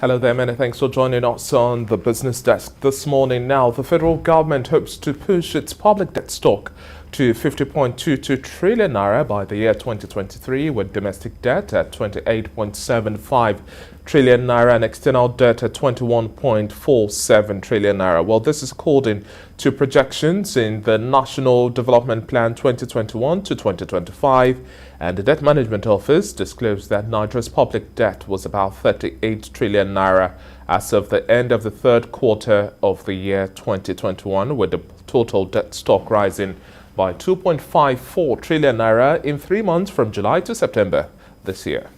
Hello there, many thanks for joining us on the business desk this morning. Now, the federal government hopes to push its public debt stock to 50.22 trillion naira by the year 2023, with domestic debt at 28.75 trillion naira and external debt at 21.47 trillion naira. Well, this is according to projections in the National Development Plan 2021 to 2025, and the Debt Management Office disclosed that Nigeria's public debt was about 38 trillion naira as of the end of the third quarter of the year 2021, with the total debt stock rising by 2.54 trillion naira in 3 months from July to September this year.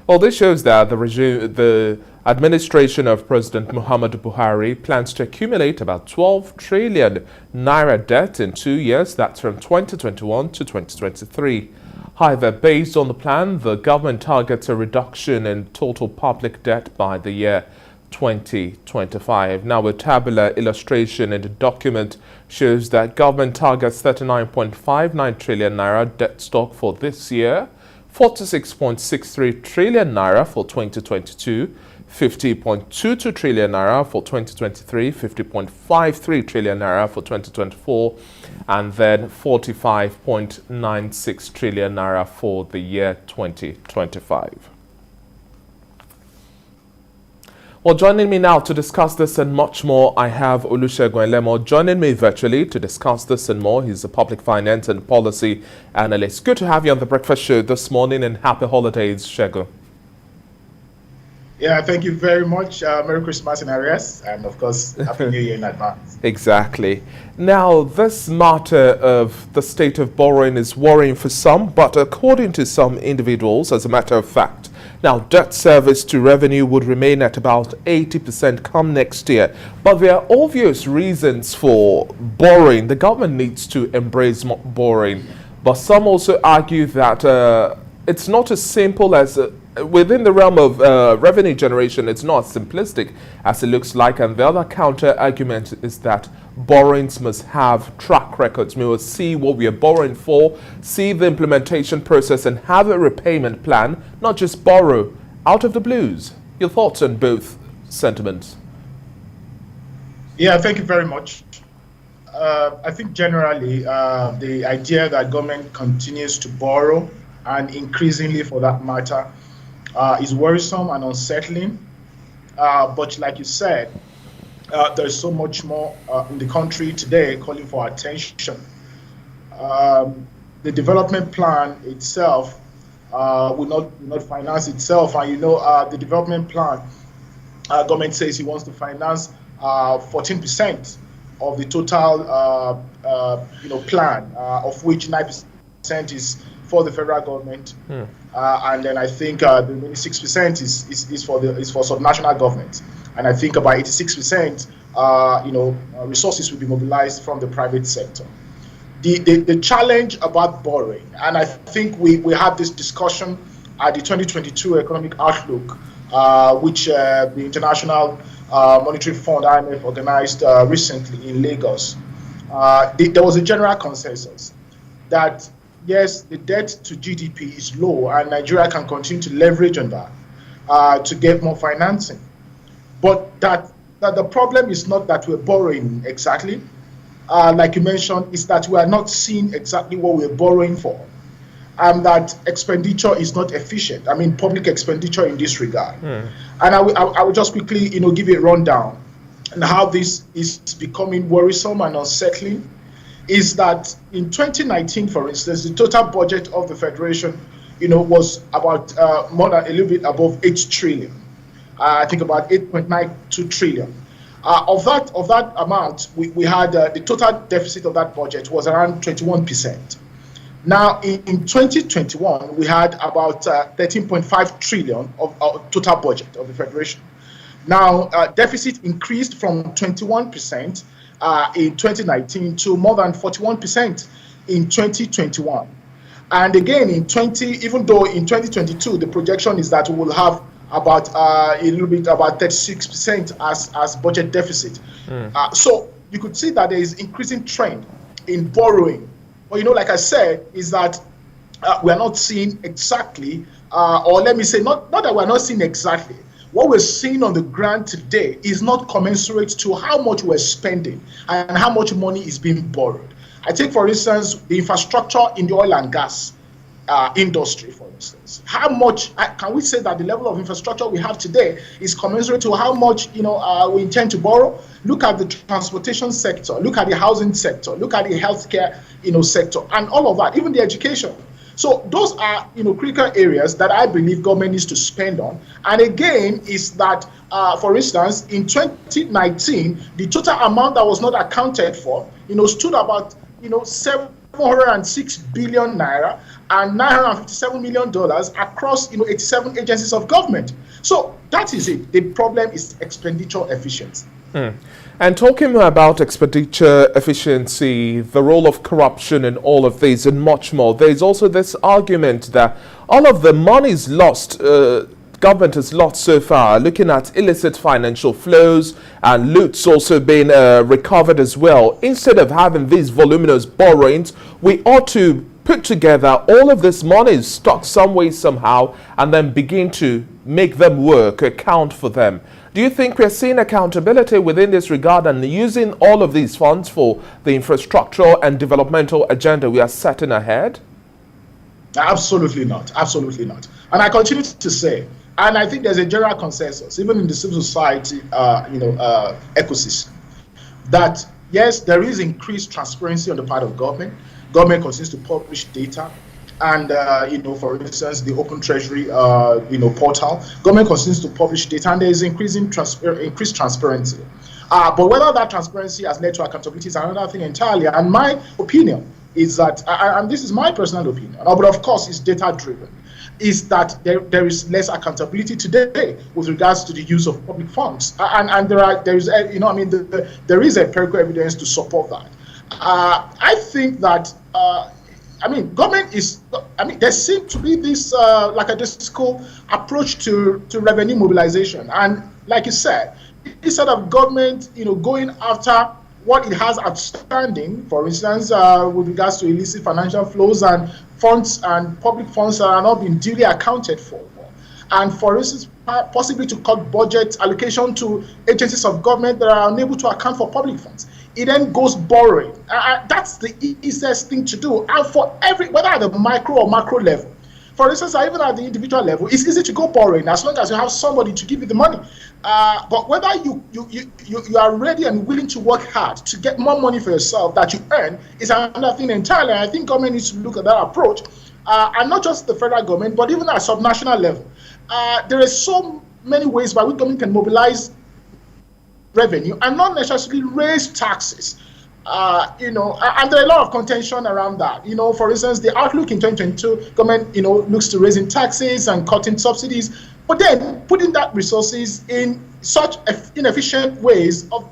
Well, this shows that the administration of President Muhammadu Buhari plans to accumulate about 12 trillion naira debt in 2 years. That's from 2021 to 2023. However, based on the plan, the government targets a reduction in total public debt by the year 2025. Now, a tabular illustration in the document shows that government targets 39.59 trillion naira debt stock for this year, 46.63 trillion naira for 2022, 50.22 trillion naira for 2023, 50.53 trillion naira for 2024, and then 45.96 trillion naira for the year 2025. Well, joining me now to discuss this and much more, I have Olusegun Elemo joining me virtually to discuss this and more. He's a public finance and policy analyst. Good to have you on the breakfast show this morning, and happy holidays, Segun. Yeah, thank you very much. Merry Christmas in arrears, and of course, Happy New Year in advance. Exactly. Now, this matter of the state of borrowing is worrying for some, but according to some individuals, as a matter of fact, now, debt service to revenue would remain at about 80% come next year. But there are obvious reasons for borrowing. The government needs to embrace borrowing. But some also argue that it's not as simple as within the realm of revenue generation. It's not as simplistic as it looks like. And the other counter argument is that borrowings must have track records. We will see what we are borrowing for, see the implementation process, and have a repayment plan, not just borrow out of the blues. Your thoughts on both sentiments? Yeah, thank you very much. I think generally the idea that government continues to borrow, and increasingly for that matter, is worrisome and unsettling. But like you said, there's so much more in the country today calling for attention. The development plan itself will not finance itself, and the development plan, government says he wants to finance 14% of the total plan, of which 9% is for the federal government, and then I think the remaining 6% is for subnational government. And I think about 86%, resources will be mobilized from the private sector. The challenge about borrowing, and I think we had this discussion at the 2022 Economic Outlook, which the International Monetary Fund, IMF, organized recently in Lagos. There was a general consensus that, yes, the debt to GDP is low, and Nigeria can continue to leverage on that to get more financing. But that the problem is not that we're borrowing exactly, like you mentioned, is that we are not seeing exactly what we're borrowing for, and that expenditure is not efficient. I mean, public expenditure in this regard. And I will just quickly, give a rundown on how this is becoming worrisome and unsettling. Is that in 2019, for instance, the total budget of the Federation, was about a little bit above 8 trillion. I think about 8.92 trillion. Of that amount, we had the total deficit of that budget was around 21%. Now, in 2021, we had about 13.5 trillion of total budget of the Federation. Now, deficit increased from 21% in 2019 to more than 41% in 2021. And again, even though in 2022, the projection is that we will have about a little bit about 36% as budget deficit. So you could see that there is increasing trend in borrowing. But like I said, is that we are not seeing exactly, or let me say, not that we are not seeing exactly. what we're seeing on the ground today is not commensurate to how much we're spending and how much money is being borrowed. I take, for instance, the infrastructure in the oil and gas industry, for instance. How much can we say that the level of infrastructure we have today is commensurate to how much we intend to borrow? Look at the transportation sector, look at the housing sector, look at the healthcare sector, and all of that, even the education. So those are critical areas that I believe government needs to spend on. And again, is that for instance, in 2019, the total amount that was not accounted for stood about 706 billion naira and $957 million across 87 agencies of government. So that is it. The problem is expenditure efficiency. And talking about expenditure efficiency, the role of corruption in all of this and much more, there's also this argument that all of the monies lost, government has lost so far, looking at illicit financial flows and loots also being recovered as well. Instead of having these voluminous borrowings, we ought to put together all of this money stocked some way, somehow, and then begin to make them work, account for them. Do you think we're seeing accountability within this regard and using all of these funds for the infrastructural and developmental agenda we are setting ahead? Absolutely not. Absolutely not. And I continue to say, and I think there's a general consensus, even in the civil society, ecosystem, that yes, there is increased transparency on the part of government. Government continues to publish data. And, for instance, the Open Treasury, portal, government continues to publish data, and there is increased transparency. But whether that transparency has led to accountability is another thing entirely. And my opinion is that, and this is my personal opinion, but of course it's data-driven, is that there is less accountability today with regards to the use of public funds. And there is empirical evidence to support that. I think that. Government is, there seems to be this, like a disco approach to revenue mobilization. And like you said, instead of government, going after what it has outstanding, for instance, with regards to illicit financial flows and funds and public funds that are not being duly accounted for. And for instance, possibly to cut budget allocation to agencies of government that are unable to account for public funds. It then goes borrowing. That's the easiest thing to do. And for whether at the micro or macro level, for instance, even at the individual level, it's easy to go borrowing as long as you have somebody to give you the money. But whether you are ready and willing to work hard to get more money for yourself that you earn is another thing entirely. And I think government needs to look at that approach, and not just the federal government, but even at subnational level. There are so many ways by which government can mobilize revenue and not necessarily raise taxes. And there are a lot of contention around that. For instance, the outlook in 2022, government, looks to raising taxes and cutting subsidies, but then putting that resources in such inefficient ways of,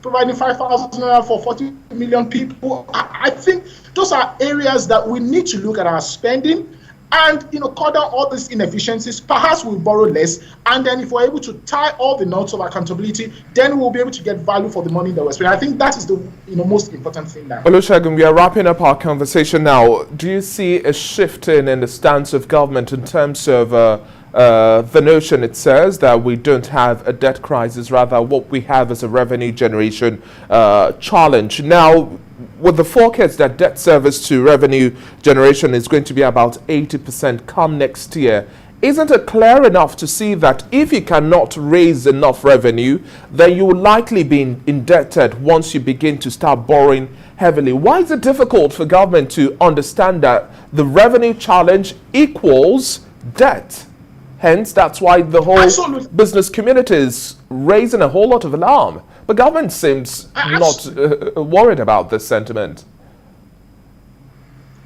providing 5,000 naira for 40 million people. I think those are areas that we need to look at our spending and cut down all these inefficiencies. Perhaps we'll borrow less, and then if we're able to tie all the knots of accountability, then we'll be able to get value for the money that we're spending. I think that is the most important thing now. Olusegun, we are wrapping up our conversation now. Do you see a shift in the stance of government in terms of the notion it says that we don't have a debt crisis, rather what we have is a revenue generation challenge? Now, with the forecast that debt service to revenue generation is going to be about 80% come next year, isn't it clear enough to see that if you cannot raise enough revenue, then you will likely be indebted once you begin to start borrowing heavily? Why is it difficult for government to understand that the revenue challenge equals debt? Hence, that's why the whole business community is raising a whole lot of alarm. But government seems not worried about this sentiment.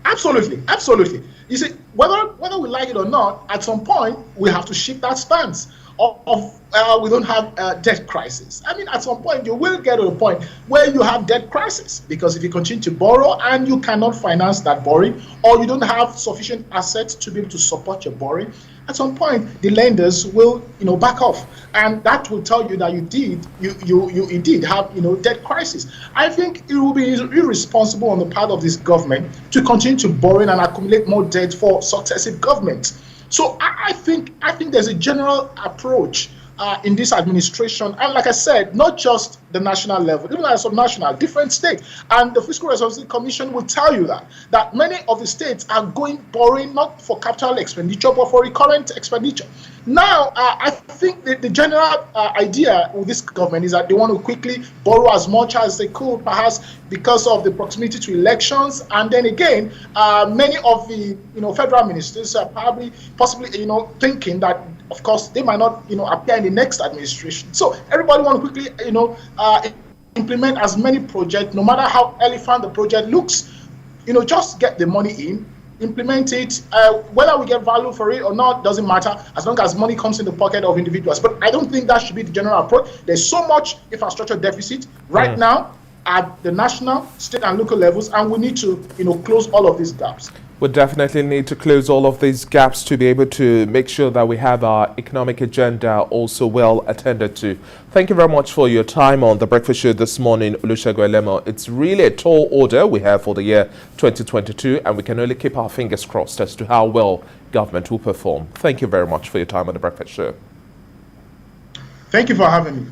Absolutely. You see, whether we like it or not, at some point, we have to shift that stance of we don't have a debt crisis. At some point, you will get to a point where you have debt crisis, because if you continue to borrow and you cannot finance that borrowing, or you don't have sufficient assets to be able to support your borrowing, at some point, the lenders will, back off, and that will tell you that you indeed have, debt crisis. I think it will be irresponsible on the part of this government to continue to borrow and accumulate more debt for successive governments. So I think there's a general approach in this administration, and like I said, not just the national level, even at subnational, different states. And the Fiscal Responsibility Commission will tell you that many of the states are borrowing not for capital expenditure, but for recurrent expenditure. Now, I think the general idea with this government is that they want to quickly borrow as much as they could, perhaps because of the proximity to elections. And then again, many of the federal ministers are possibly thinking that, of course, they might not appear in the next administration. So everybody want to quickly implement as many projects, no matter how elephant the project looks. Just get the money in, implement it. Whether we get value for it or not doesn't matter, as long as money comes in the pocket of individuals. But I don't think that should be the general approach. There's so much infrastructure deficit right now at the national, state, and local levels, and we need to close all of these gaps. We definitely need to close all of these gaps to be able to make sure that we have our economic agenda also well attended to. Thank you very much for your time on the Breakfast Show this morning, Olusegun Elemo. It's really a tall order we have for the year 2022, and we can only keep our fingers crossed as to how well government will perform. Thank you very much for your time on the Breakfast Show. Thank you for having me.